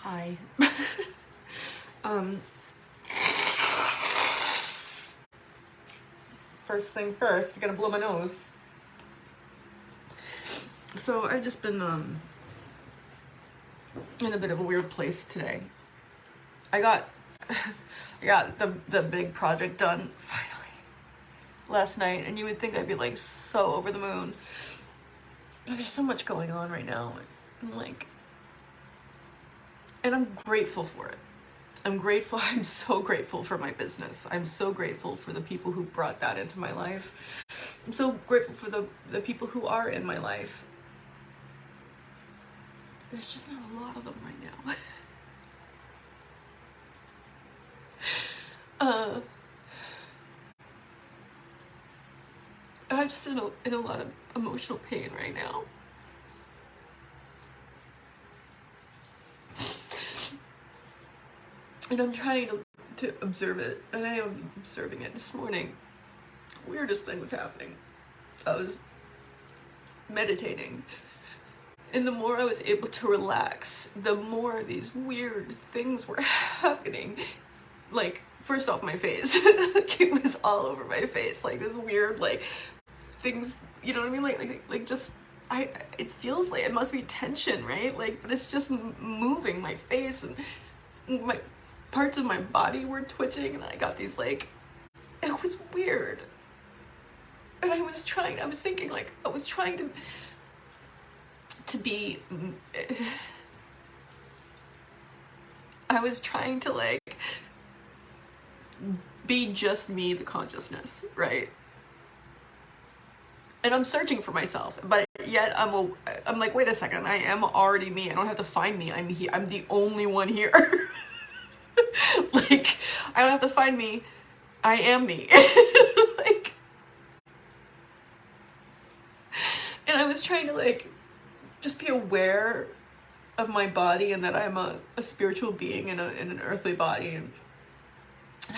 Hi. um, First thing first, I gotta blow my nose. So I've just been in a bit of a weird place today. I got the big project done finally last night, and you would think I'd be like so over the moon. But there's so much going on right now. And I'm grateful for it. I'm so grateful for my business. I'm so grateful for the people who brought that into my life. I'm so grateful for the people who are in my life. There's just not a lot of them right now. I'm just in a lot of emotional pain right now. And I'm trying to observe it, and I am observing it. This morning, weirdest thing was happening. I was meditating, and the more I was able to relax, the more these weird things were happening. Like, first off, my face. Like, it was all over my face. Like, this weird, like, things, you know what I mean? Like just, it feels like it must be tension, right? Like, but it's just moving my face, and my parts of my body were twitching, and I got these, like, it was weird. And I was trying to be, I was trying to, like, be just me, the consciousness, right? And I'm searching for myself, but yet I'm like, wait a second, I am already me. I don't have to find me. I'm here. I'm the only one here. Like, I don't have to find me. I am me. Like, and I was trying to, like, just be aware of my body, and that I'm a spiritual being in an earthly body, and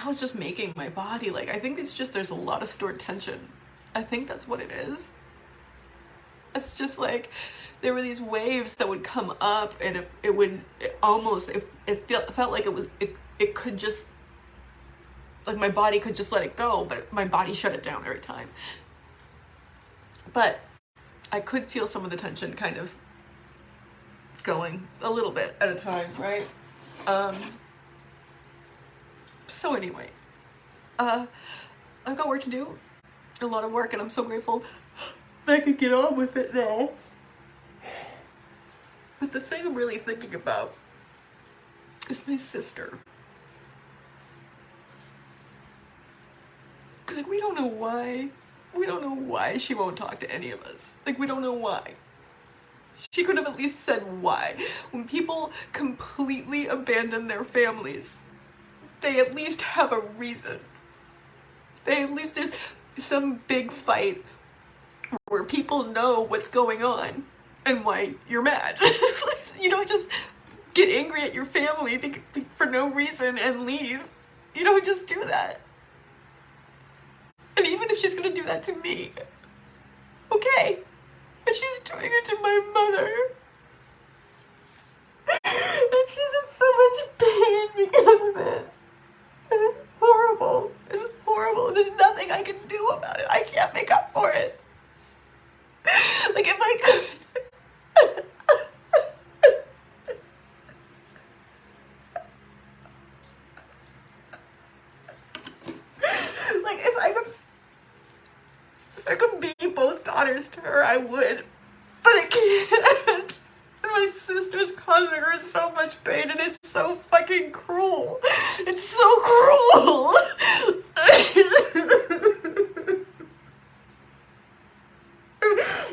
I was just making my body, like, I think it's just, there's a lot of stored tension. I think that's what it is. It's just like, there were these waves that would come up, and it felt like it could just, like, my body could just let it go, but my body shut it down every time. But I could feel some of the tension kind of going a little bit at a time, right? So anyway, I've got work to do, a lot of work, and I'm so grateful that I could get on with it now. But the thing I'm really thinking about is my sister. Like, we don't know why she won't talk to any of us. Like, we don't know why. She could have at least said why. When people completely abandon their families, they at least have a reason. There's some big fight where people know what's going on and why you're mad. You don't just get angry at your family for no reason and leave. You don't just do that. And even if she's gonna do that to me, okay, but she's doing it to my mother. And she's in so much pain because of it. And it's horrible. It's horrible. There's nothing I can do about it. I can't make up for it. Like, if I could. Like, if I could be both daughters to her, I would. But I can't. And my sister's causing her so much pain, and it's so fucking cruel. It's so cruel.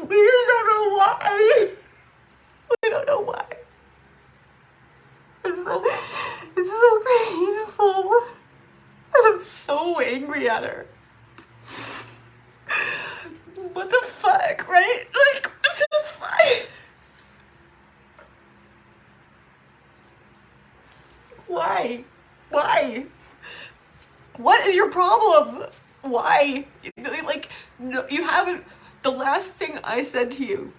We just don't know why. We don't know why. It's so painful. And I'm so angry at her. What the fuck, right? Like, what the fuck? Why? What is your problem? Why? Like, no, you haven't. The last thing I said to you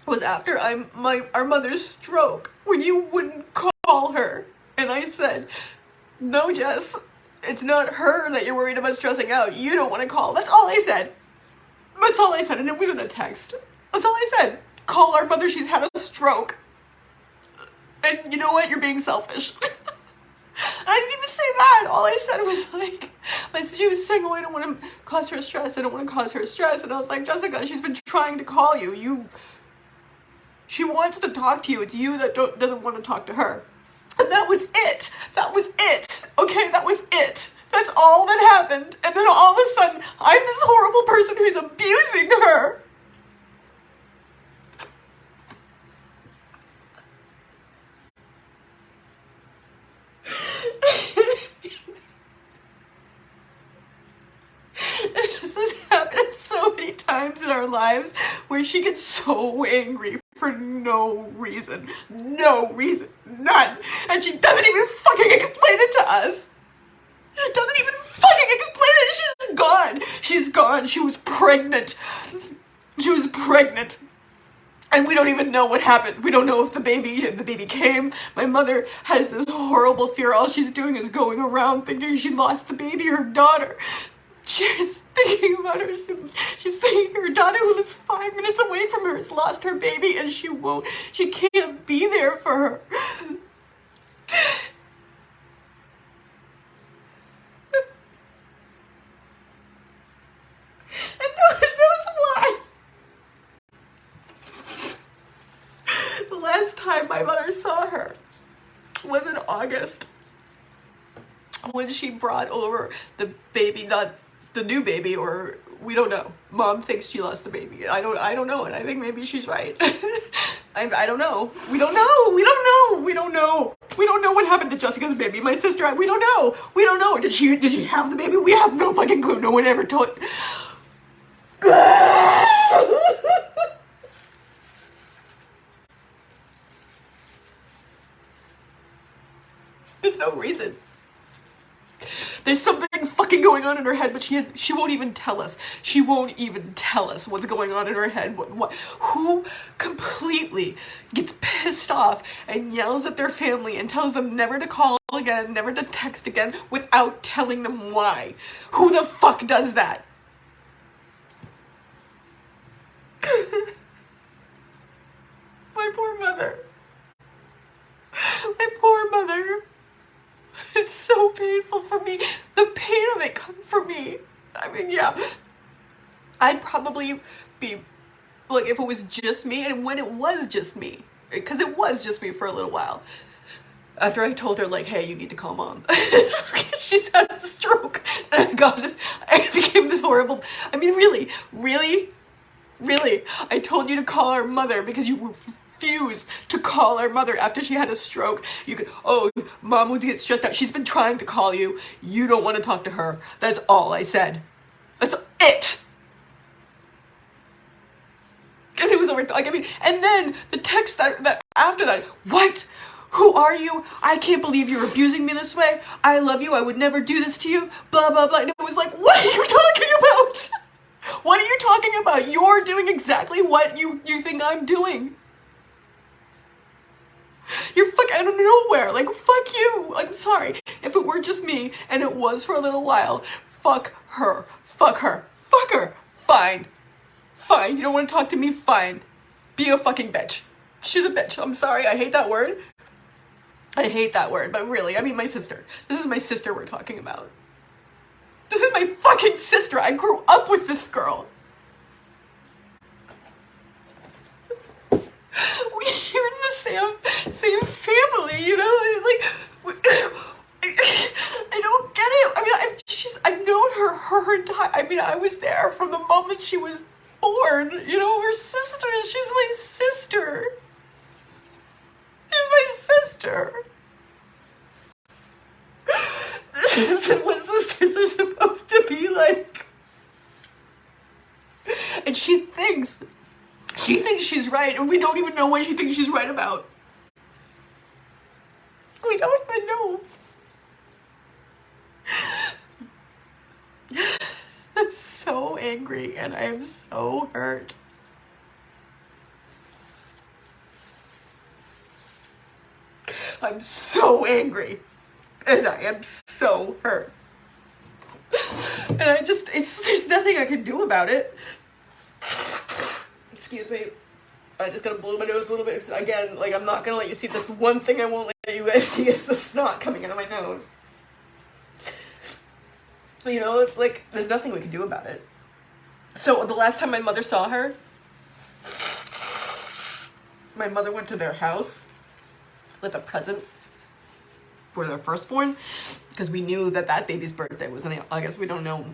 was after our mother's stroke, when you wouldn't call call her. And I said, no, Jess, it's not her that you're worried about stressing out. You don't want to call. That's all I said. That's all I said, and it wasn't a text. That's all I said. Call our mother, she's had a stroke. And you know what? You're being selfish. I didn't even say that. All I said was like, she was saying, oh, I don't want to cause her stress. I don't want to cause her stress. And I was like, Jessica, she's been trying to call you. She wants to talk to you. It's you that doesn't want to talk to her. And that was it. That was it. Okay, that was it. That's all that happened. And then all of a sudden, I'm this horrible person who's abusing her. This has happened so many times in our lives where she gets so angry for no reason. No reason. None. And she doesn't even fucking explain it to us. She doesn't even fucking explain it. She's gone. She's gone. She was pregnant. She was pregnant. And we don't even know what happened. We don't know if the baby came. My mother has this horrible fear. All she's doing is going around thinking she lost the baby, her daughter. She's thinking about her. She's thinking her daughter, who lives 5 minutes away from her, has lost her baby, and she can't be there for her. And no one knows why. The last time my mother saw her was in August, when she brought over the baby, not the new baby, or we don't know. Mom thinks she lost the baby. I don't know, and I think maybe she's right. I don't know. We don't know. We don't know. We don't know. We don't know what happened to Jessica's baby. My sister, we don't know. We don't know. Did she have the baby? We have no fucking clue. No one ever told. There's no reason. There's something fucking going on in her head, but she won't even tell us. She won't even tell us what's going on in her head. Who completely gets pissed off and yells at their family and tells them never to call again, never to text again, without telling them why? Who the fuck does that? My poor mother. My poor mother. It's so painful for me. The pain of it comes from me. I mean, yeah. I'd probably be, like, if it was just me, and when it was just me, because it was just me for a little while, after I told her, like, hey, you need to call Mom. She's had a stroke. And I became this horrible, I mean, really, I told you to call our mother because you refused to call our mother after she had a stroke. You could, oh, Mom would get stressed out. She's been trying to call you. You don't want to talk to her. That's all I said. That's it. And it was over, like, I mean, and then the text that after that, what? Who are you? I can't believe you're abusing me this way. I love you. I would never do this to you. Blah, blah, blah. And it was like, what are you talking about? What are you talking about? You're doing exactly what you think I'm doing. You're fucking out of nowhere. Like, fuck you. I'm sorry. If it were just me, and it was for a little while, fuck her. Fuck her. Fuck her. Fine. Fine. You don't want to talk to me? Fine. Be a fucking bitch. She's a bitch. I'm sorry. I hate that word. I hate that word. But really, I mean, my sister. This is my sister we're talking about. This is my fucking sister. I grew up with this girl. We're in the same family, you know? Like, I don't get it. I mean, I've known her entire, I mean, I was there from the moment she was born. You know, we're sisters. She's my sister. She's my sister. This is what sisters are supposed to be like. And she thinks she's right, and we don't even know what she thinks she's right about. We don't even know. I'm so angry, and I am so hurt. I'm so angry. And I am so hurt. And there's nothing I can do about it. Excuse me. I just gotta blow my nose a little bit. Again, like, I'm not gonna let you see this one thing I won't let you guys see is the snot coming out of my nose. You know, it's like, there's nothing we can do about it. So the last time my mother saw her, my mother went to their house with a present for their firstborn, because we knew that baby's birthday was in August. We don't know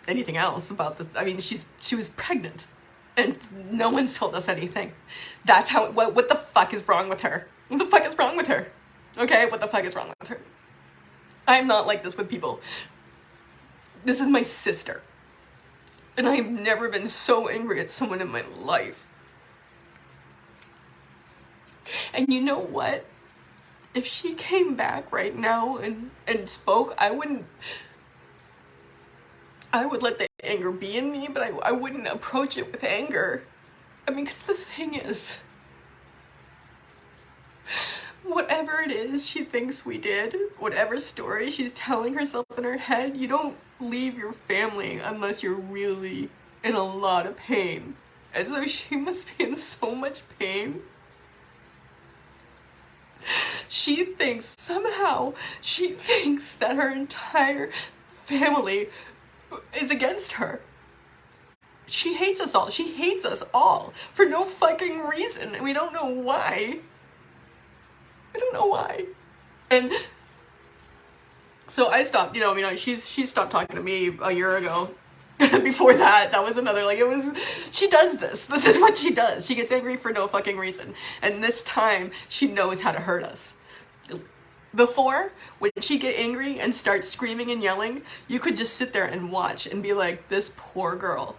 anything else about this. I mean, she was pregnant, and no one's told us anything. That's how, what the fuck is wrong with her? What the fuck is wrong with her? Okay, what the fuck is wrong with her? I'm not like this with people. This is my sister. And I've never been so angry at someone in my life. And you know what? If she came back right now and spoke, I would let the anger be in me, but I wouldn't approach it with anger. I mean, because the thing is, whatever it is she thinks we did, whatever story she's telling herself in her head, you don't leave your family unless you're really in a lot of pain. And so she must be in so much pain. Somehow she thinks that her entire family is against her. She hates us all. She hates us all for no fucking reason. And we don't know why. I don't know why. And so I stopped, she stopped talking to me a year ago. Before that was another, she does this. This is what she does. She gets angry for no fucking reason. And this time, she knows how to hurt us. Before, when she'd get angry and start screaming and yelling, you could just sit there and watch and be like, this poor girl.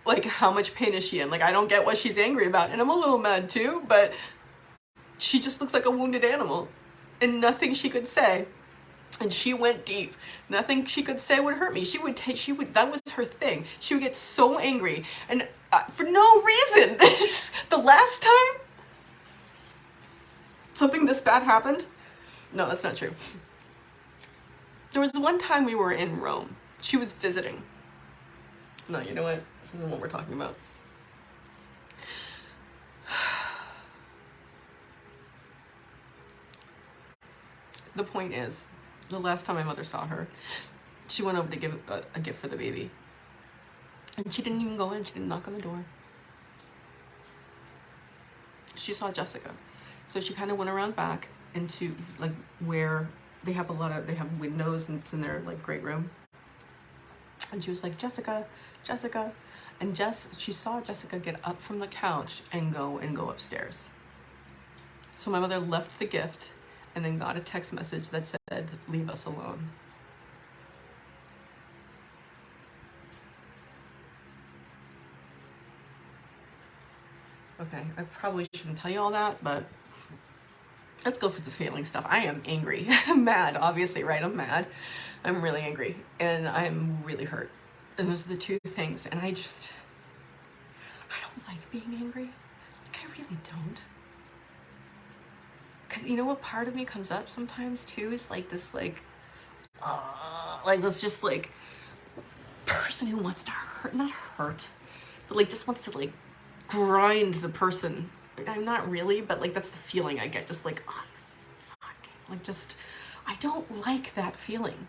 Like, how much pain is she in? Like, I don't get what she's angry about. And I'm a little mad too, but she just looks like a wounded animal. And nothing she could say. And she went deep. Nothing she could say would hurt me. That was her thing. She would get so angry. And for no reason. The last time something this bad happened, no, that's not true. There was one time we were in Rome. She was visiting. No, you know what? This isn't what we're talking about. The point is, the last time my mother saw her, she went over to give a gift for the baby. And she didn't even go in. She didn't knock on the door. She saw Jessica. So she kind of went around back into, like, where they have windows, and it's in their, like, great room. And she was like, Jessica, Jessica. And she saw Jessica get up from the couch and go upstairs. So my mother left the gift and then got a text message that said, leave us alone. Okay, I probably shouldn't tell you all that, but let's go for the feeling stuff. I am angry. I'm mad, obviously, right? I'm mad. I'm really angry. And I'm really hurt. And those are the two things. And I don't like being angry. Like, I really don't. Because you know what part of me comes up sometimes too is like this this just like person who wants to not hurt, but like just wants to like grind the person. Like, I'm not really, but like that's the feeling I get. Just like, oh, fuck. Like just, I don't like that feeling.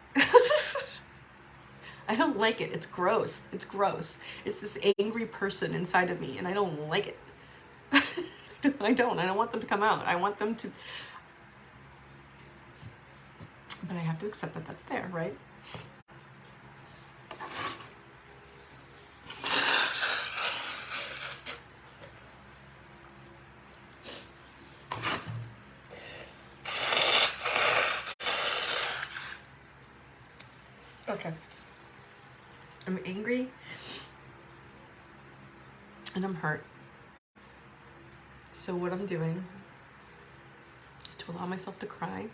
I don't like it. It's gross. It's gross. It's this angry person inside of me and I don't like it. I don't want them to come out. I want them to, but I have to accept that that's there, right? Okay. I'm angry and I'm hurt. So what I'm doing is to allow myself to cry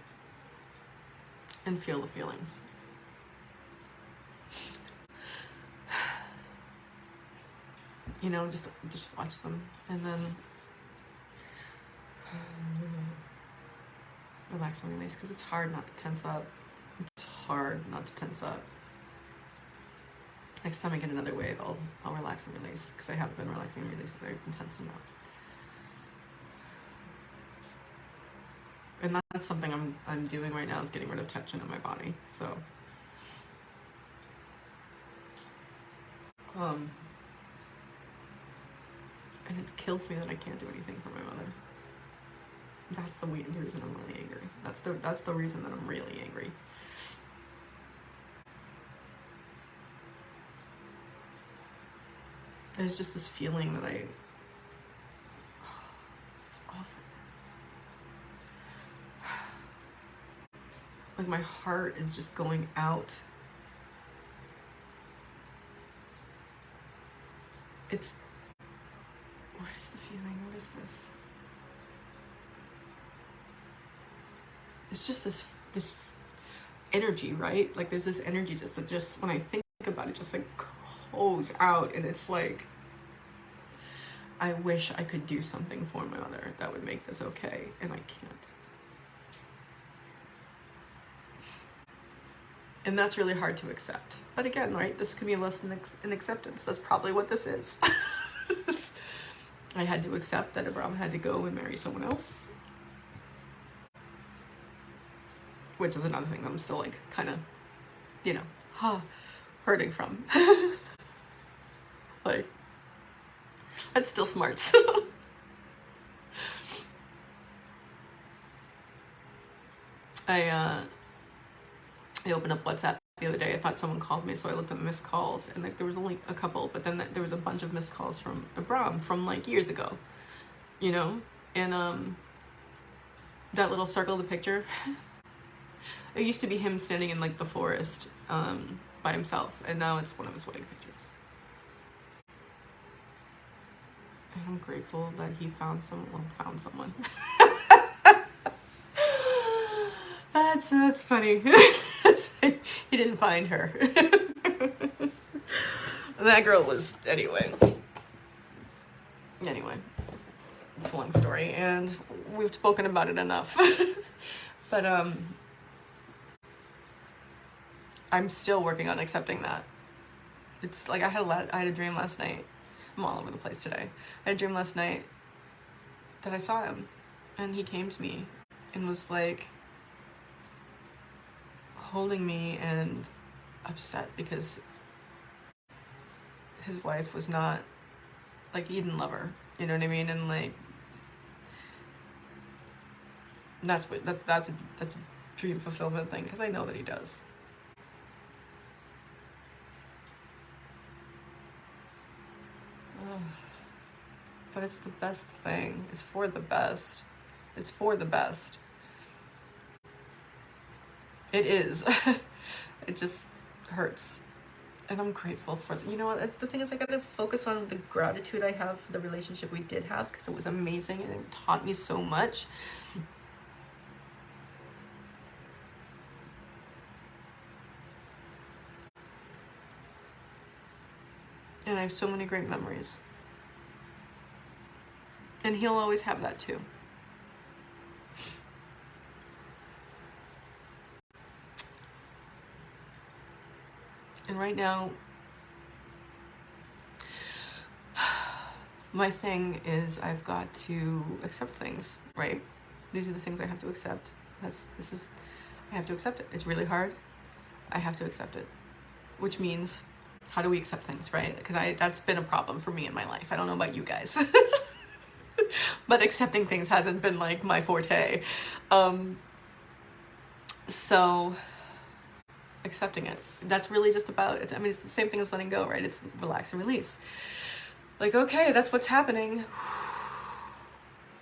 and feel the feelings. You know, just watch them, and then relax and release, because it's hard not to tense up. It's hard not to tense up. Next time I get another wave, I'll relax and release, because I have been relaxing and releasing very intense enough. And that's something I'm doing right now, is getting rid of tension in my body. So and it kills me that I can't do anything for my mother. That's the reason I'm really angry. That's the reason that I'm really angry. There's just this feeling that it's awful. Like my heart is just going out. What is the feeling? What is this? It's just this energy, right? Like there's this energy just when I think about it, just like goes out, and it's like, I wish I could do something for my mother that would make this okay, and I can't. And that's really hard to accept. But again, right, this can be a lesson in acceptance. That's probably what this is. I had to accept that Abraham had to go and marry someone else. Which is another thing that I'm still like kind of, hurting from. Like, that's still smarts. I opened up WhatsApp the other day. I thought someone called me, so I looked at the missed calls, and like there was only a couple, but then there was a bunch of missed calls from Abram from like years ago, and that little circle of the picture, it used to be him standing in like the forest by himself, and now it's one of his wedding pictures. And I'm grateful that he found someone. That's funny. He didn't find her. That girl was anyway, it's a long story, and we've spoken about it enough. But I'm still working on accepting that. It's like I had a dream last night. I'm all over the place today. I had a dream last night that I saw him, and he came to me and was like holding me and upset because his wife was not, like, he didn't love her, you know what I mean? And like that's a dream fulfillment thing, because I know that he does. But it's the best thing. It's for the best. It's for the best. It is. It just hurts. And I'm grateful for, the thing is, I gotta focus on the gratitude I have for the relationship we did have, because it was amazing and it taught me so much. And I have so many great memories. And he'll always have that too. And right now, my thing is I've got to accept things, right? These are the things I have to accept. I have to accept it. It's really hard. I have to accept it. Which means, how do we accept things, right? Because that's been a problem for me in my life. I don't know about you guys. But accepting things hasn't been like my forte. So accepting it, that's really just about it. I mean, it's the same thing as letting go, right? It's relax and release. Like, okay, that's what's happening.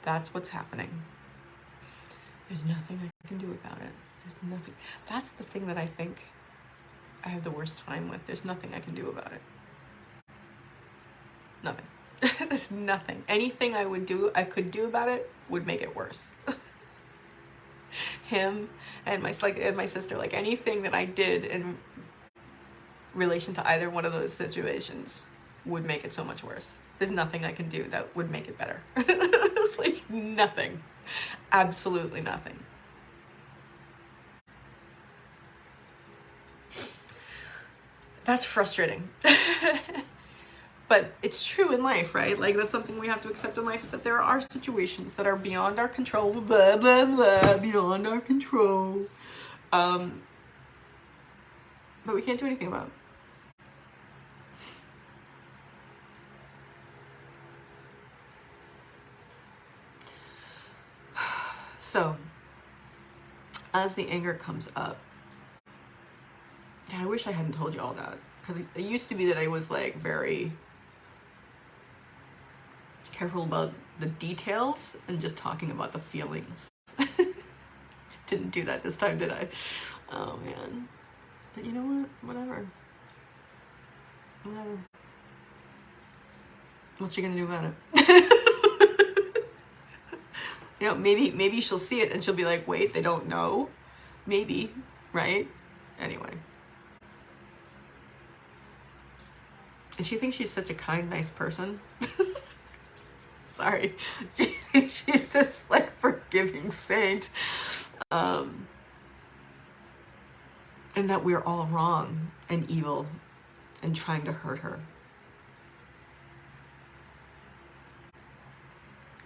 That's what's happening. There's nothing I can do about it. There's nothing. That's the thing that I think I have the worst time with. There's nothing I can do about it. Nothing. There's nothing. Anything I could do about it would make it worse. Him and my sister, like anything that I did in relation to either one of those situations would make it so much worse. There's nothing I can do that would make it better. It's like nothing. Absolutely nothing. That's frustrating. But it's true in life, right? Like, that's something we have to accept in life, that there are situations that are beyond our control, blah, blah, blah, beyond our control. But we can't do anything about it. So, as the anger comes up, I wish I hadn't told you all that, because it used to be that I was like very careful about the details and just talking about the feelings. Didn't do that this time, did I? Oh man. But you know what? Whatever. What you gonna do about it? You know, maybe she'll see it and she'll be like, wait, they don't know? Maybe, right? Anyway. And she thinks she's such a kind, nice person. Sorry. She's this, like, forgiving saint. And that we're all wrong and evil and trying to hurt her.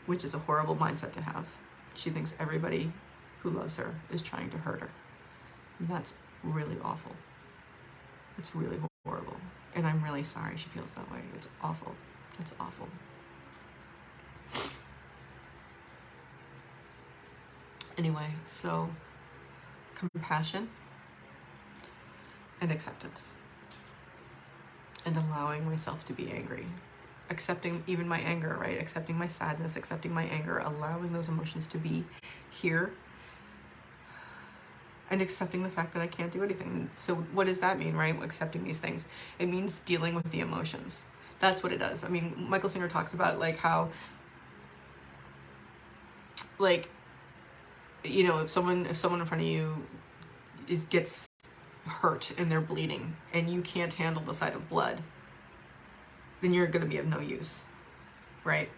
Which is a horrible mindset to have. She thinks everybody who loves her is trying to hurt her. And that's really awful. It's really horrible. And I'm really sorry she feels that way. It's awful. It's awful. Anyway, so compassion and acceptance. And allowing myself to be angry. Accepting even my anger, right? Accepting my sadness, accepting my anger, allowing those emotions to be here. And accepting the fact that I can't do anything. So what does that mean, right? Accepting these things. It means dealing with the emotions. That's what it does. I mean, Michael Singer talks about like how, like, you know, if someone in front of you gets hurt and they're bleeding and you can't handle the sight of blood, then you're going to be of no use, right?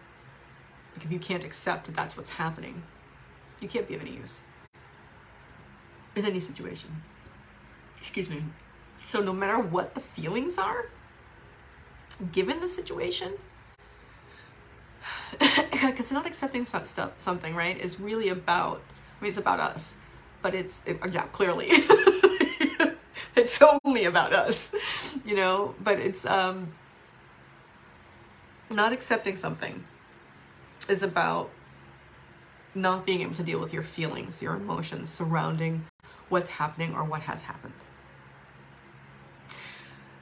Like if you can't accept that that's what's happening, you can't be of any use in any situation. Excuse me. So no matter what the feelings are, given the situation, because not accepting something, right, is really about, I mean, it's about us, but yeah, clearly. It's only about us, you know, but it's, not accepting something is about not being able to deal with your feelings, your emotions surrounding what's happening or what has happened.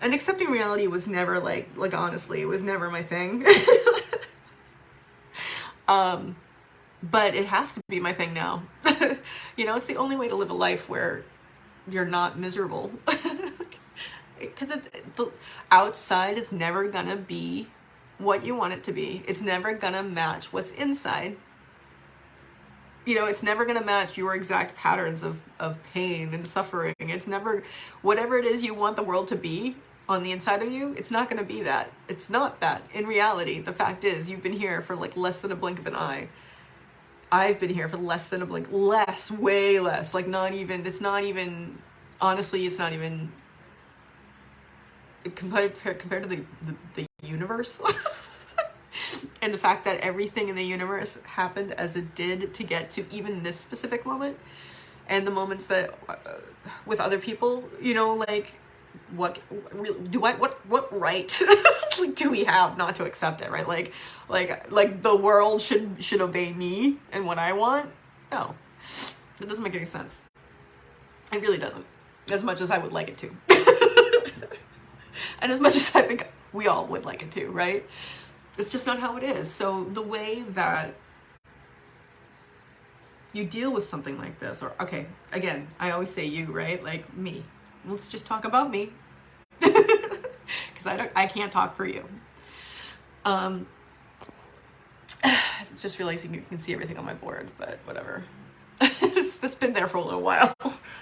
And accepting reality was never like honestly, it was never my thing. But it has to be my thing now. You know, it's the only way to live a life where you're not miserable. Because the outside is never gonna be what you want it to be. It's never gonna match what's inside. You know, it's never gonna match your exact patterns of pain and suffering. It's never, whatever it is you want the world to be on the inside of you, it's not gonna be that. It's not that. In reality, the fact is, you've been here for like less than a blink of an eye. I've been here for less than a blink, way less. Like not even, it's not even, honestly, it's not even, compared to the universe. And the fact that everything in the universe happened as it did to get to even this specific moment, and the moments that with other people, you know, like what right like do we have not to accept it, right? Like the world should obey me and what I want? No, it doesn't make any sense. It really doesn't, as much as I would like it to. And as much as I think we all would like it to, right? It's just not how it is. So the way that you deal with something like this, or, okay, again, I always say you, right? Like me. Let's just talk about me. Because I can't talk for you. It's just realizing you can see everything on my board, but whatever. It's been there for a little while.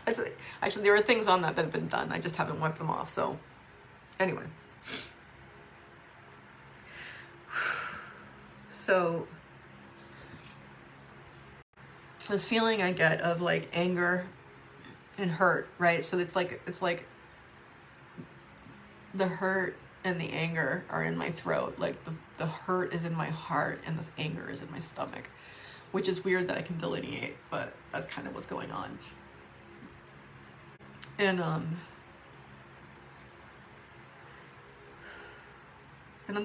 Actually, there are things on that have been done. I just haven't wiped them off, so anyway. So this feeling I get of like anger and hurt, right? So it's like the hurt and the anger are in my throat. Like the hurt is in my heart and the anger is in my stomach, which is weird that I can delineate, but that's kind of what's going on. And I'm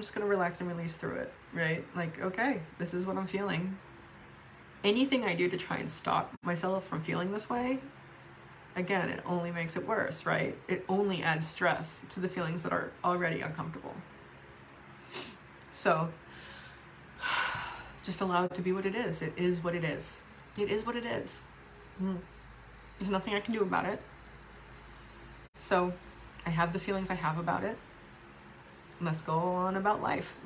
just gonna relax and release through it, right? Like, okay, this is what I'm feeling. Anything I do to try and stop myself from feeling this way, again, it only makes it worse, right? It only adds stress to the feelings that are already uncomfortable. So just allow it to be what it is. It is what it is. It is what it is. There's nothing I can do about it. So I have the feelings I have about it. Let's go on about life.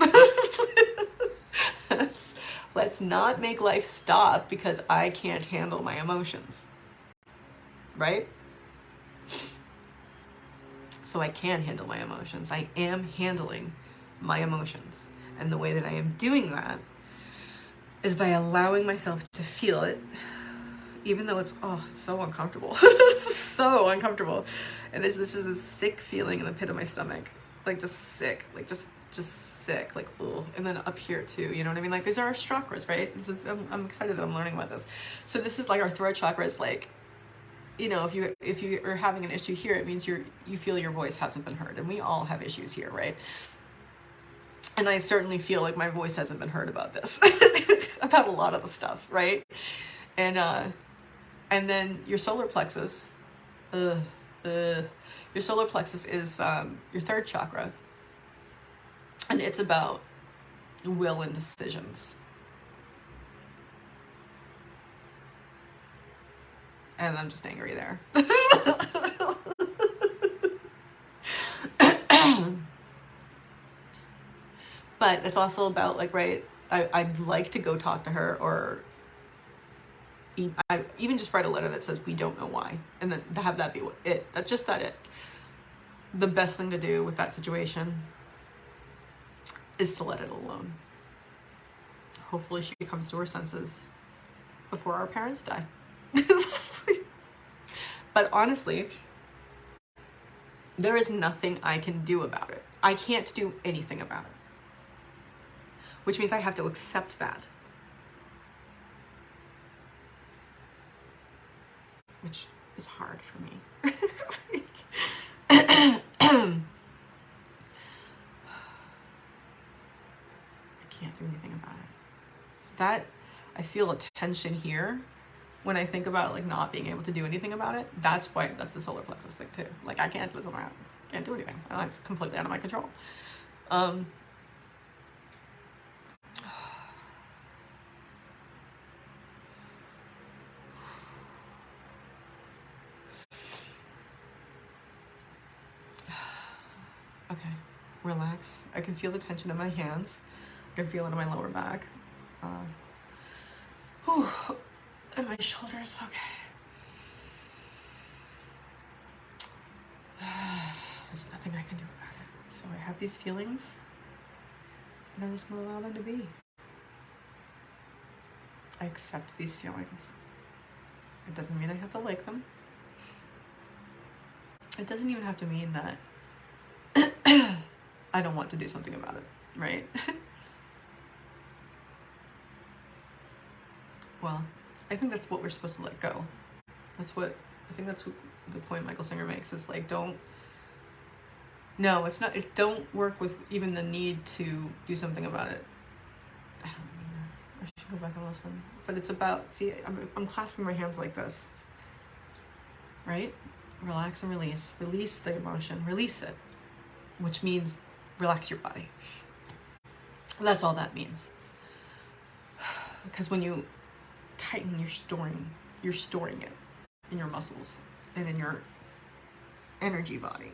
Let's not make life stop because I can't handle my emotions. Right? So I can handle my emotions. I am handling my emotions. And the way that I am doing that is by allowing myself to feel it, even though it's so uncomfortable. It's so uncomfortable. And this is this sick feeling in the pit of my stomach. Like just sick. Like just sick. Like, ugh. And then up here too, you know what I mean? Like these are our chakras, right? I'm excited that I'm learning about this. So this is like our throat chakra is like, you know, if you are having an issue here, it means you feel your voice hasn't been heard. And we all have issues here, right? And I certainly feel like my voice hasn't been heard about this. About a lot of the stuff, right? And then your solar plexus, your solar plexus is your third chakra. And it's about will and decisions. And I'm just angry there. But it's also about like, right, I'd like to go talk to her, or I even just write a letter that says we don't know why, and then to have that be it. That's just that it. The best thing to do with that situation is to let it alone. Hopefully she comes to her senses before our parents die. But honestly, there is nothing I can do about it. I can't do anything about it. Which means I have to accept that. Which is hard for me. I can't do anything about it. That, I feel a tension here when I think about like not being able to do anything about it. That's the solar plexus thing too. Like I can't listen to that. Can't do anything. It's completely out of my control. Okay, relax. I can feel the tension in my hands. I can feel it in my lower back. And my shoulders, okay. There's nothing I can do about it. So I have these feelings, and I'm just gonna allow them to be. I accept these feelings. It doesn't mean I have to like them. It doesn't even have to mean that I don't want to do something about it, right? Well, I think that's what we're supposed to let go. I think that's what the point Michael Singer makes is like, don't work with even the need to do something about it. I don't know. I should go back and listen. But it's about, see, I'm clasping my hands like this, right? Relax and release. Release the emotion. Release it. Which means relax your body. That's all that means. Because when you tighten, you're storing it in your muscles and in your energy body.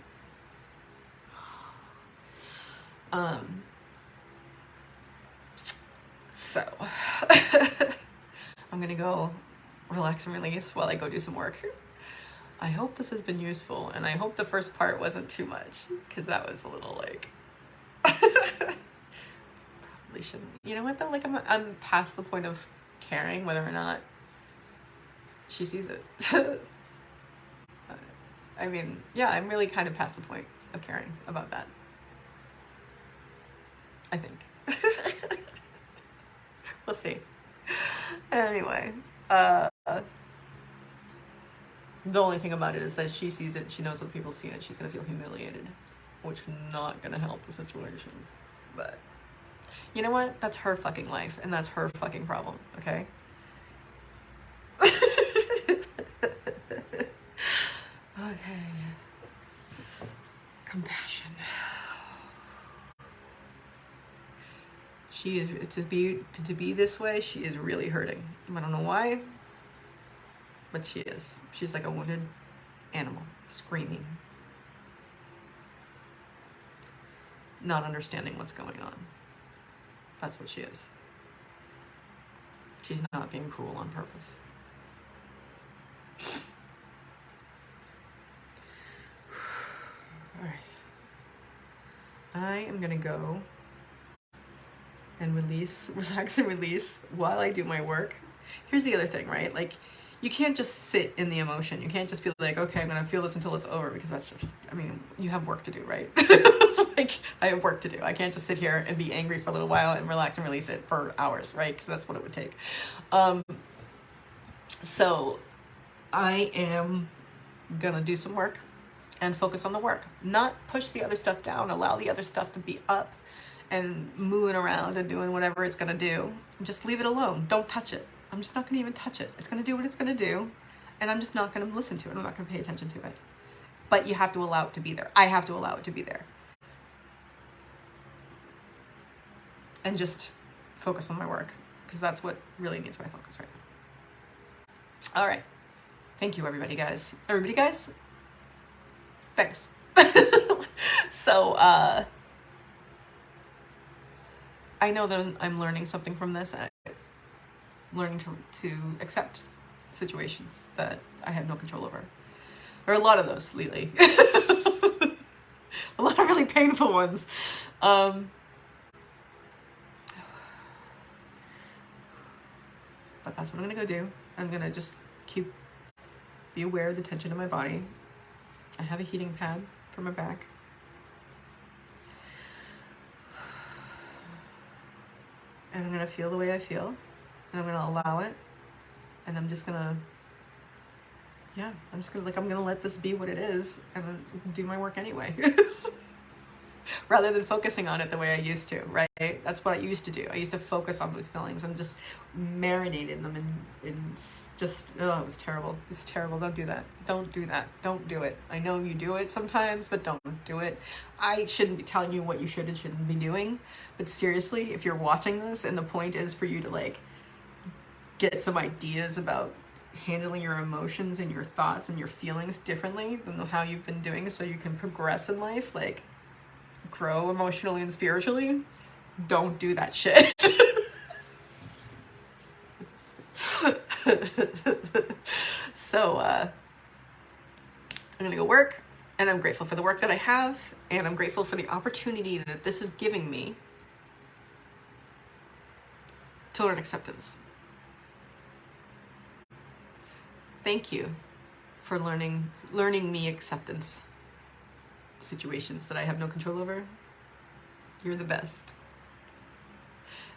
So I'm gonna go relax and release while I go do some work. I hope this has been useful, and I hope the first part wasn't too much, because that was a little like probably shouldn't. You know what though? Like I'm past the point of caring whether or not she sees it. I mean, yeah, I'm really kind of past the point. of caring about that. I think. We'll see. Anyway, the only thing about it is that she sees it, she knows other people see it, she's gonna feel humiliated, which is not gonna help the situation. But you know what? That's her fucking life, and that's her fucking problem, okay? Okay. Compassion. She is, to be this way, she is really hurting. I don't know why, but she is. She's like a wounded animal, screaming, not understanding what's going on. That's what she is. She's not being cruel on purpose. All right. I am gonna go and relax and release while I do my work. Here's the other thing, right? Like, you can't just sit in the emotion. You can't just be like, okay, I'm gonna feel this until it's over, because that's just, I mean, you have work to do, right? Like, I have work to do. I can't just sit here and be angry for a little while and relax and release it for hours, right? Because that's what it would take. So I am gonna do some work and focus on the work, not push the other stuff down, allow the other stuff to be up and moving around and doing whatever it's gonna do. Just leave it alone. Don't touch it. I'm just not gonna even touch it. It's gonna do what it's gonna do, and I'm just not gonna listen to it. I'm not gonna pay attention to it. But you have to allow it to be there. I have to allow it to be there. And just focus on my work, because that's what really needs my focus right now. All right. Thank you, everybody, guys. Thanks. So, I know that I'm learning something from this. Learning to accept situations that I have no control over. There are a lot of those lately. A lot of really painful ones. But that's what I'm gonna go do. I'm gonna just be aware of the tension in my body. I have a heating pad for my back. And I'm gonna feel the way I feel, and I'm gonna allow it, and I'm just gonna let this be what it is, and do my work anyway. Rather than focusing on it the way I used to, right? That's what I used to do. I used to focus on those feelings and just marinate in them, and just, oh, it was terrible. It's terrible. Don't do that. Don't do that. Don't do it. I know you do it sometimes, but don't do it. I shouldn't be telling you what you should and shouldn't be doing, but seriously, if you're watching this and the point is for you to like get some ideas about handling your emotions and your thoughts and your feelings differently than how you've been doing so you can progress in life, like grow emotionally and spiritually, don't do that shit. So I'm gonna go work, and I'm grateful for the work that I have, and I'm grateful for the opportunity that this is giving me to learn acceptance. Thank you for learning me acceptance situations that I have no control over. You're the best.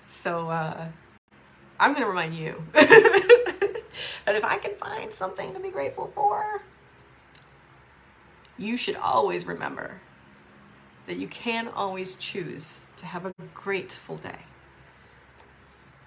So I'm gonna remind you that if I can find something to be grateful for, you should always remember that you can always choose to have a grateful day.